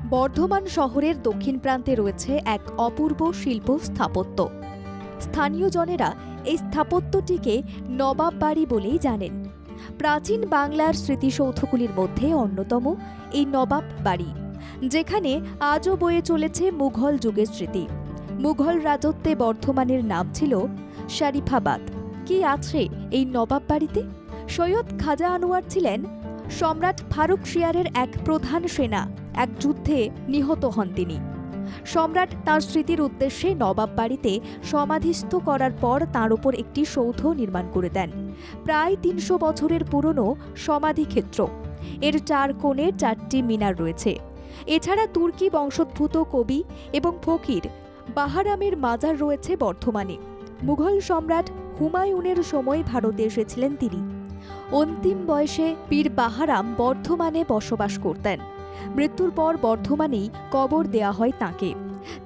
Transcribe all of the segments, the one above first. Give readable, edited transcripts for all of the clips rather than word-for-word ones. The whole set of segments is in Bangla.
বর্ধমান শহরের দক্ষিণ প্রান্তে রয়েছে এক অপূর্ব শিল্প স্থাপত্য। স্থানীয় জনেরা এই স্থাপত্যটিকে নবাব বাড়ি বলেই জানেন। প্রাচীন বাংলার স্মৃতিসৌধগুলির মধ্যে অন্যতম এই নবাব বাড়ি, যেখানে আজও বয়ে চলেছে মুঘল যুগের স্মৃতি। মুঘল রাজত্বে বর্ধমানের নাম ছিল শরীফাবাদ। কি আছে এই নবাব বাড়িতে? সৈয়দ খাজা আনোয়ার ছিলেন সম্রাট ফারুক শিয়ারের এক প্রধান সেনা। এক যুদ্ধে নিহত হন তিনি। সম্রাট তাঁর স্মৃতির উদ্দেশ্যে নবাব বাড়িতে সমাধিস্থ করার পর তাঁর উপর একটি সৌধ নির্মাণ করে দেন। প্রায় ৩০০ বছরের পুরনো সমাধিক্ষেত্র। এর ৪ কোণে ৪টি মিনার রয়েছে। এছাড়া তুর্কি বংশোদ্ভূত কবি এবং ফকির বাহারামের মাজার রয়েছে বর্ধমানে। মুঘল সম্রাট হুমায়ুনের সময় ভারতে এসেছিলেন তিনি। অন্তিম বয়সে পীর বাহারাম বর্ধমানে বসবাস করতেন। মৃত্যুর পর বর্ধমানেই কবর দেয়া হয় তাঁকে।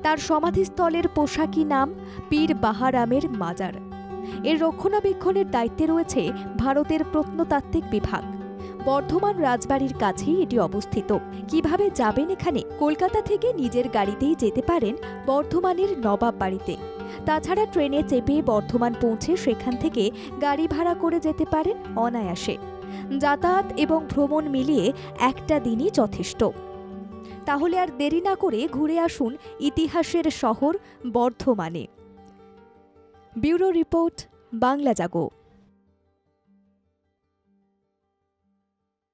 তার সমাধিস্থলের পোশাকি নাম পীর বাহারামের মাজার। এর রক্ষণাবেক্ষণের দায়িত্বে রয়েছে ভারতের প্রত্নতাত্ত্বিক বিভাগ। বর্ধমান রাজবাড়ির কাছেই এটি অবস্থিত। কিভাবে যাবেন এখানে? কলকাতা থেকে নিজের গাড়িতেই যেতে পারেন বর্ধমানের নবাব বাড়িতে। তাছাড়া ট্রেনে চেপে বর্ধমান পৌঁছে সেখান থেকে গাড়ি ভাড়া করে যেতে পারেন অনায়াসে। যাতায়াত এবং ভ্রমণ মিলিয়ে একটা দিনই যথেষ্ট। তাহলে আর দেরি না করে ঘুরে আসুন ইতিহাসের শহর বর্ধমানে। ব্যুরো রিপোর্ট, বাংলা জাগো।